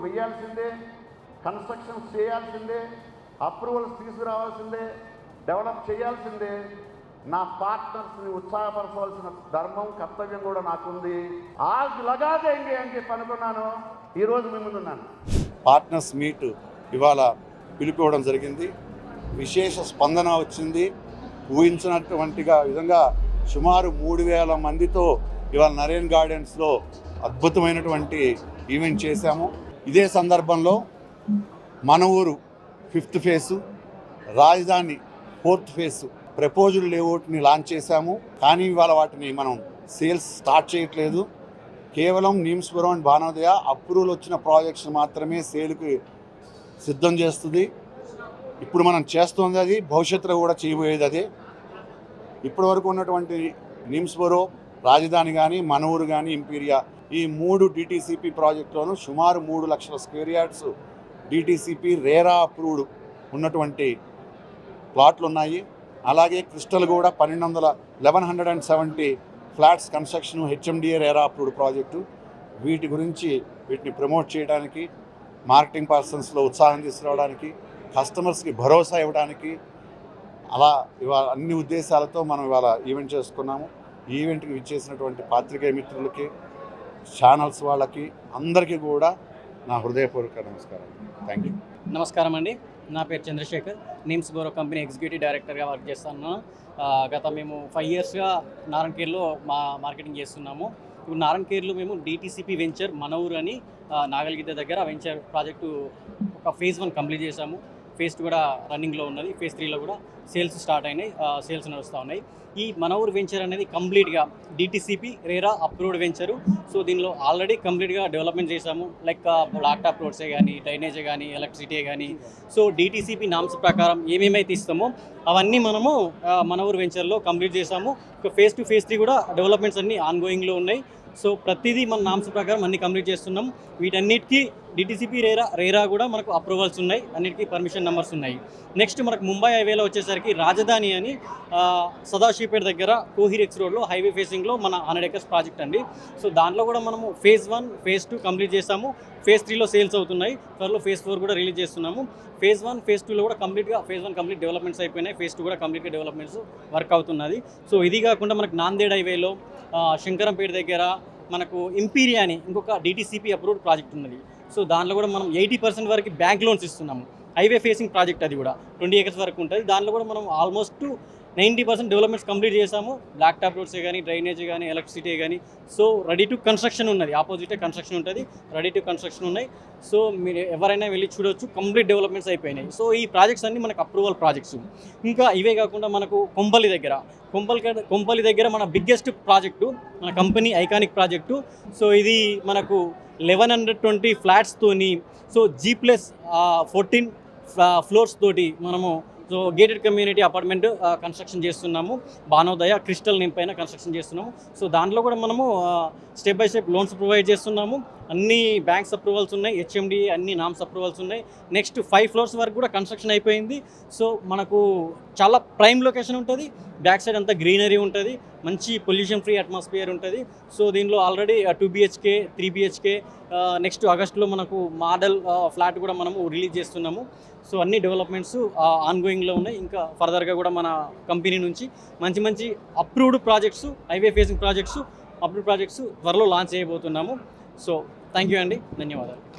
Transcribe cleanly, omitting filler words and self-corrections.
వేయాల్సిందే, కన్స్ట్రక్షన్స్ చేయాల్సిందే, approvals తీసుకురావాల్సిందే, develop చేయాల్సిందే. నా పార్ట్నర్స్ని ఉత్సాహపరచవలసిన ధర్మం, కర్తవ్యం కూడా నాకుంది. ఆగ్ లగా దేంగే అని చెప్పి అనుకున్నాను. ఈరోజు మీ ముందున్నాను. పార్ట్నర్స్ మీట్ ఇవాళ పిలిపివ్వడం జరిగింది. విశేష స్పందన వచ్చింది. ఊహించినటువంటిగా విధంగా సుమారు 3000 మందితో ఇవాళ నరేన్ గార్డెన్స్లో అద్భుతమైనటువంటి ఈవెంట్ చేశాము. ఇదే సందర్భంలో మన ఊరు 5th ఫేసు, రాజధాని 4th ఫేసు ప్రపోజల్ లేఅవుట్ని లాంచ్ చేశాము. కానీ ఇవాళ వాటిని మనం సేల్స్ స్టార్ట్ చేయట్లేదు. కేవలం నీమ్స్పురం అండ్ భానోదయ అప్రూవల్ వచ్చిన ప్రాజెక్ట్స్ మాత్రమే సేల్కి సిద్ధం చేస్తుంది. ఇప్పుడు మనం చేస్తుంది అది, భవిష్యత్తులో కూడా చేయబోయేది అదే. ఇప్పటి వరకు ఉన్నటువంటి నీమ్స్పురం, రాజధాని కానీ, మన ఊరు కానీ, ఇంపీరియా, ఈ 3 డిటిసిపి ప్రాజెక్టులోనూ సుమారు 3 లక్షల square yards DTCP RERA approved ఉన్నటువంటి ప్లాట్లు ఉన్నాయి. అలాగే క్రిస్టల్ కూడా 1170 flats construction HMDA RERA approved project. వీటిని ప్రమోట్ చేయడానికి, మార్కెటింగ్ పర్సన్స్లో ఉత్సాహం తీసుకురావడానికి, కస్టమర్స్కి భరోసా ఇవ్వడానికి, అలా ఇవాళ అన్ని ఉద్దేశాలతో మనం ఇవాళ ఈవెంట్ చేసుకున్నాము. ఈ ఈవెంట్కి విచ్చేసినటువంటి పాత్రికేయ మిత్రులకి, ఛానల్స్ వాళ్ళకి అందరికీ కూడా నా హృదయపూర్వక నమస్కారం. Thank you. నమస్కారం అండి. నా పేరు చంద్రశేఖర్. నీమ్స్పురం కంపెనీ ఎగ్జిక్యూటివ్ డైరెక్టర్గా వర్క్ చేస్తున్నాను. గత మేము 5 ఇయర్స్గా నారాయణఖేడ్లో మార్కెటింగ్ చేస్తున్నాము. ఇప్పుడు నారాయణఖేడ్లో మేము డిటిసిపి వెంచర్ మన ఊరు అని నాగల్గిద్ద దగ్గర వెంచర్ ప్రాజెక్టు ఒక ఫేజ్ 1 కంప్లీట్ చేశాము. ఫేజ్ 2 కూడా రన్నింగ్లో ఉన్నది. ఫేజ్ 3లో కూడా సేల్స్ స్టార్ట్ అయినాయి, సేల్స్ నడుస్తూ ఉన్నాయి. ఈ మన ఊరు వెంచర్ అనేది కంప్లీట్గా DTCP RERA approved venture. So దీనిలో ఆల్రెడీ కంప్లీట్గా డెవలప్మెంట్ చేశాము. లైక్ బ్లాక్ టాప్ రోడ్సే కానీ, డ్రైనేజే కానీ, ఎలక్ట్రిసిటీ కానీ. సో డిటిసిపి నామ్స్ ప్రకారం ఏమేమైతే ఇస్తామో అవన్నీ మనము మన ఊరు వెంచర్లో కంప్లీట్ చేశాము. ఇక ఫేజ్ 2, ఫేజ్ 3 కూడా డెవలప్మెంట్స్ అన్నీ ఆన్గోయింగ్లో ఉన్నాయి. సో ప్రతిదీ మన నామ్స్ ప్రకారం అన్ని కంప్లీట్ చేస్తున్నాం. వీటన్నిటికీ డిటిసిపి రేరా కూడా మనకు అప్రూవల్స్ ఉన్నాయి, అన్నిటికీ పర్మిషన్ నెంబర్స్ ఉన్నాయి. నెక్స్ట్ మనకు ముంబై హైవేలో వచ్చేసరికి రాజధాని అని సదాశివపేట దగ్గర కోహిరెక్స్ రోడ్లో హైవే ఫేసింగ్లో మన 100 acres ప్రాజెక్ట్ అండి. సో దాంట్లో కూడా మనము ఫేజ్ 1, ఫేజ్ 2 కంప్లీట్ చేసాము. ఫేజ్ 3లో సేల్స్ అవుతున్నాయి. త్వరలో ఫేజ్ 4 కూడా రిలీజ్ చేస్తున్నాము. ఫేజ్ 1, ఫేజ్ 2లో కూడా కంప్లీట్గా ఫేజ్ 1 కంప్లీట్ డెవలప్మెంట్స్ అయిపోయినాయి. ఫేజ్ 2 కూడా కంప్లీట్గా డెవలప్మెంట్స్ వర్క్ అవుతున్నది. సో ఇది కాకుండా మనకు నాందేడ్ హైవేలో శంకరంపేట దగ్గర మనకు ఇంపీరియా అని ఇంకొక డిటిసిపి అప్రూవ్డ్ ప్రాజెక్ట్ ఉన్నది. సో దాంట్లో కూడా మనం 80% వరకు బ్యాంక్ లోన్స్ ఇస్తున్నాము. హైవే ఫేసింగ్ ప్రాజెక్ట్ అది కూడా 20 acres వరకు ఉంటుంది. దాంట్లో కూడా మనం ఆల్మోస్ట్ 90% డెవలప్మెంట్స్ కంప్లీట్ చేసాము. బ్లాక్ టాప్ రోడ్సే కానీ, డ్రైనేజ్ కానీ, ఎలక్ట్రిసిటీ కానీ. సో రెడీ టు కన్స్ట్రక్షన్ ఉన్నది. ఆపోజిటే కన్స్ట్రక్షన్ ఉంటుంది, రెడీ టు కన్స్ట్రక్షన్ ఉన్నాయి. సో మీరు ఎవరైనా వెళ్ళి చూడవచ్చు, కంప్లీట్ డెవలప్మెంట్స్ అయిపోయినాయి. సో ఈ ప్రాజెక్ట్స్ అన్నీ మనకు అప్రూవల్ ప్రాజెక్ట్స్. ఇంకా ఇవే కాకుండా మనకు కొంపల్లి దగ్గర మన బిగ్గెస్ట్ ప్రాజెక్టు, మన కంపెనీ ఐకానిక్ ప్రాజెక్టు. సో ఇది మనకు 1120 ఫ్లాట్స్తోని, సో G+14 ఫ్లోర్స్ తోటి మనము so gated community apartment construction చేస్తున్నాము. భానోదయ క్రిస్టల్ నేమ్ పైన కన్స్ట్రక్షన్ చేస్తున్నాము. సో దాంట్లో కూడా మనము step by step loans provide చేస్తున్నాము. అన్ని బ్యాంక్స్ అప్రూవల్స్ ఉన్నాయి, హెచ్ఎండి అన్ని నామ్స్ అప్రూవల్స్ ఉన్నాయి. నెక్స్ట్ 5 floors వరకు కూడా కన్స్ట్రక్షన్ అయిపోయింది. సో మనకు చాలా ప్రైమ్ లొకేషన్ ఉంటుంది. బ్యాక్ సైడ్ అంతా గ్రీనరీ ఉంటుంది, మంచి పొల్యూషన్ ఫ్రీ అట్మాస్ఫియర్ ఉంటుంది. సో దీనిలో ఆల్రెడీ 2 BHK, 3 BHK, నెక్స్ట్ ఆగస్టులో మనకు మోడల్ ఫ్లాట్ కూడా మనము రిలీజ్ చేస్తున్నాము. సో అన్ని డెవలప్మెంట్స్ ఆన్గోయింగ్లో ఉన్నాయి. ఇంకా ఫర్దర్గా కూడా మన కంపెనీ నుంచి మంచి approved projects, highway facing projects, approved projects త్వరలో లాంచ్ చేయబోతున్నాము. సో థ్యాంక్ యూ అండి, ధన్యవాదాలు.